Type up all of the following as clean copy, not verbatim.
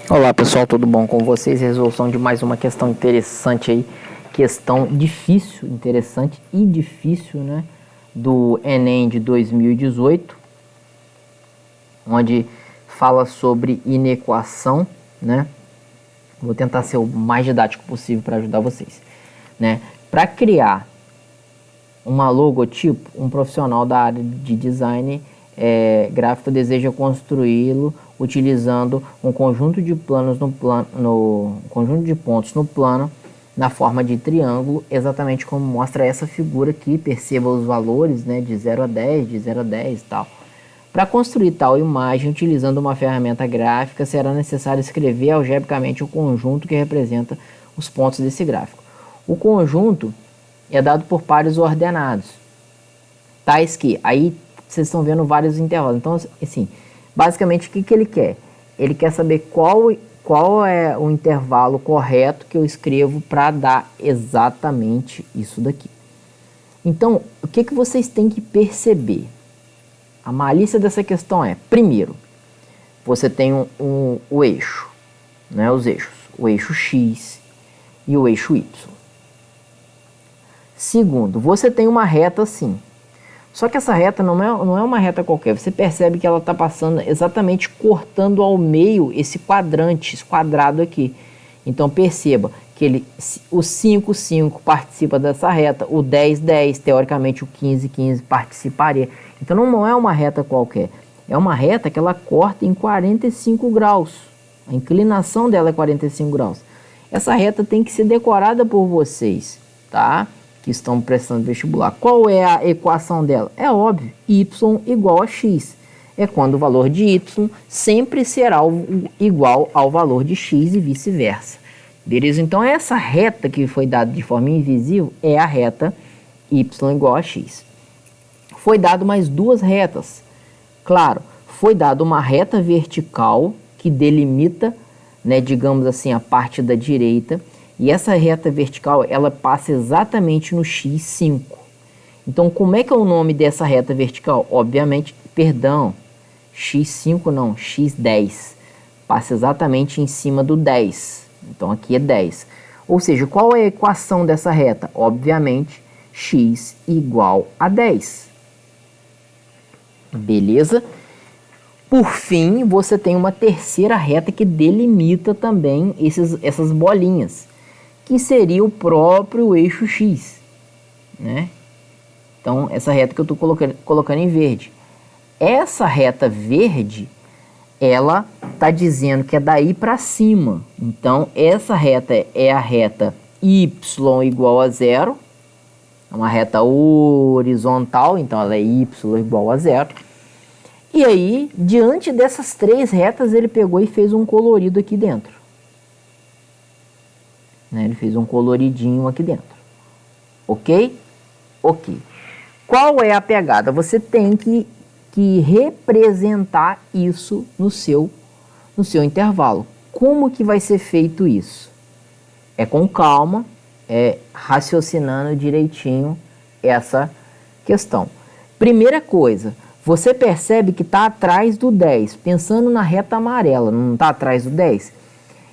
Olá pessoal, tudo bom com vocês? Resolução de mais uma questão interessante aí, questão difícil, interessante e difícil, né? Do Enem de 2018, onde fala sobre inequação, né? Vou tentar ser o mais didático possível para ajudar vocês, né? Para criar uma logotipo, um profissional da área de design gráfico deseja construí-lo utilizando um conjunto de planos conjunto de pontos no plano na forma de triângulo, exatamente como mostra essa figura aqui. Perceba os valores, né, de 0 a 10, de 0 a 10 e tal. Para construir tal imagem utilizando uma ferramenta gráfica, será necessário escrever algebricamente o conjunto que representa os pontos desse gráfico. O conjunto é dado por pares ordenados, tais que, aí vocês estão vendo vários intervalos. Então, assim, basicamente, o que ele quer? Ele quer saber qual é o intervalo correto que eu escrevo para dar exatamente isso daqui. Então, o que vocês têm que perceber? A malícia dessa questão é, primeiro, você tem o eixo, né, os eixos, o eixo X e o eixo Y. Segundo, você tem uma reta assim. Só que essa reta não é uma reta qualquer. Você percebe que ela está passando exatamente cortando ao meio esse quadrante, esse quadrado aqui. Então perceba que o 5, 5 participa dessa reta, o 10, 10, teoricamente o 15, 15 participaria. Então não é uma reta qualquer. É uma reta que ela corta em 45 graus. A inclinação dela é 45 graus. Essa reta tem que ser decorada por vocês, tá? Que estão prestando vestibular. Qual é a equação dela? É óbvio, y igual a x. É quando o valor de y sempre será igual ao valor de x e vice-versa. Beleza? Então essa reta que foi dada de forma invisível é a reta y igual a x. Foi dado mais duas retas. Claro, foi dado uma reta vertical que delimita, né, digamos assim, a parte da direita. E essa reta vertical, ela passa exatamente no x5. Então, como é que é o nome dessa reta vertical? Obviamente, perdão, x5 não, x10. Passa exatamente em cima do 10. Então, aqui é 10. Ou seja, qual é a equação dessa reta? Obviamente, x igual a 10. Beleza? Por fim, você tem uma terceira reta que delimita também essas bolinhas, que seria o próprio eixo X, né? Então, essa reta que eu estou colocando em verde. Essa reta verde, ela está dizendo que é daí para cima. Então, essa reta é a reta y igual a 0. É uma reta horizontal, então ela é y igual a 0. E aí, diante dessas três retas, ele pegou e fez um colorido aqui dentro. Ele fez um coloridinho aqui dentro. Ok? Ok. Qual é a pegada? Você tem que representar isso no seu intervalo. Como que vai ser feito isso? É com calma, raciocinando direitinho essa questão. Primeira coisa, você percebe que está atrás do 10. Pensando na reta amarela, não está atrás do 10?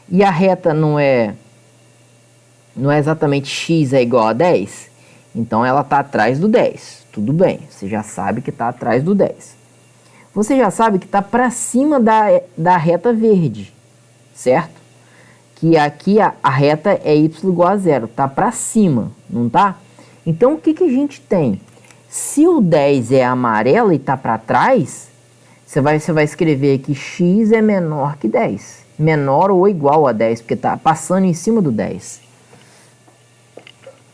E a reta não é exatamente x é igual a 10, então ela está atrás do 10. Tudo bem, você já sabe que está atrás do 10. Você já sabe que está para cima da reta verde, certo? Que aqui a reta é y igual a 0, está para cima, não está? Então o que a gente tem? Se o 10 é amarelo e está para trás, você vai escrever que x é menor que 10. Menor ou igual a 10, porque está passando em cima do 10.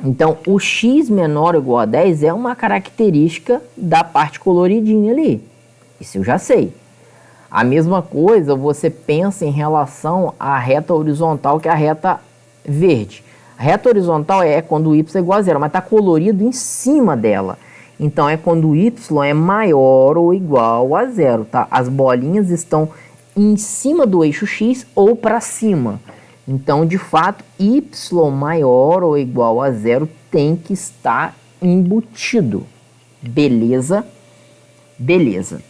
Então, o x menor ou igual a 10 é uma característica da parte coloridinha ali. Isso eu já sei. A mesma coisa você pensa em relação à reta horizontal, que é a reta verde. A reta horizontal é quando o y é igual a 0, mas está colorido em cima dela. Então, é quando o y é maior ou igual a 0, tá? As bolinhas estão em cima do eixo x ou para cima. Então, de fato, y maior ou igual a 0 tem que estar embutido. Beleza? Beleza.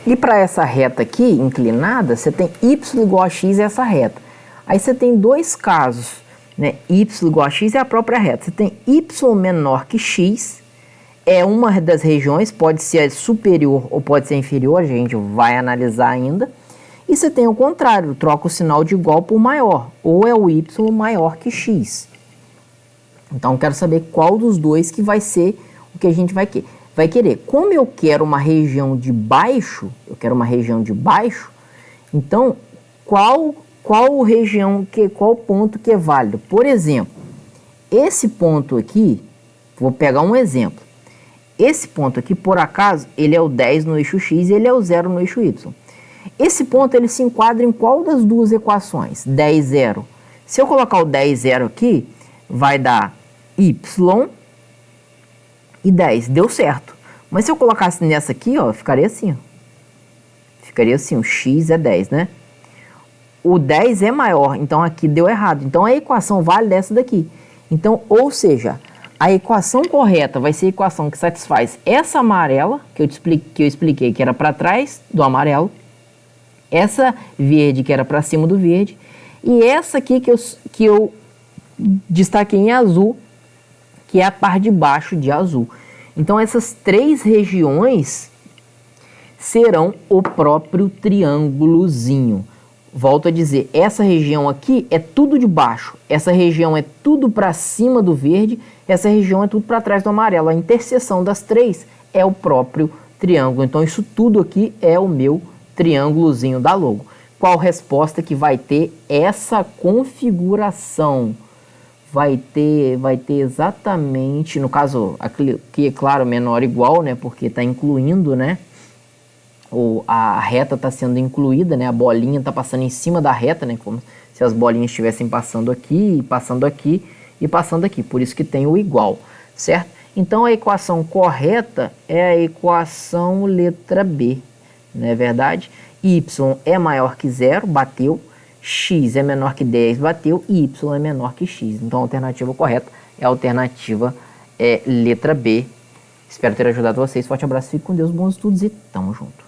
E para essa reta aqui, inclinada, você tem y igual a x essa reta. Aí você tem dois casos, né? Y igual a x é a própria reta. Você tem y menor que x, é uma das regiões, pode ser superior ou pode ser inferior, a gente vai analisar ainda. E você tem o contrário, troca o sinal de igual por maior, ou é o y maior que x. Então eu quero saber qual dos dois que vai ser o que a gente vai querer. Como eu quero uma região de baixo, então qual ponto que é válido? Por exemplo, esse ponto aqui, vou pegar um exemplo. Esse ponto aqui, por acaso, ele é o 10 no eixo x e ele é o 0 no eixo y. Esse ponto ele se enquadra em qual das duas equações? 10, 0. Se eu colocar o 10, 0 aqui, vai dar y e 10. Deu certo. Mas se eu colocasse nessa aqui, ó, ficaria assim. Ó. Ficaria assim, o x é 10, né? O 10 é maior, então aqui deu errado. Então a equação válida é essa daqui. Então, ou seja, a equação correta vai ser a equação que satisfaz essa amarela, que eu expliquei que era para trás do amarelo, essa verde que era para cima do verde, e essa aqui que eu destaquei em azul, que é a parte de baixo de azul. Então essas três regiões serão o próprio triângulozinho. Volto a dizer, essa região aqui é tudo de baixo, essa região é tudo para cima do verde, essa região é tudo para trás do amarelo. A interseção das três é o próprio triângulo. Então isso tudo aqui é o meu triângulozinho da logo. Qual resposta que vai ter essa configuração? Vai ter exatamente, no caso aqui é claro, menor ou igual, né, porque está incluindo, né, a reta está sendo incluída, né, a bolinha está passando em cima da reta, né, como se as bolinhas estivessem passando aqui, passando aqui e passando aqui, por isso que tem o igual, certo? Então a equação correta é a equação letra B, não é verdade? Y é maior que 0, bateu. X é menor que 10, bateu, e Y é menor que X. Então a alternativa correta é a alternativa letra B. Espero ter ajudado vocês. Forte abraço, fique com Deus, bons estudos e tamo junto.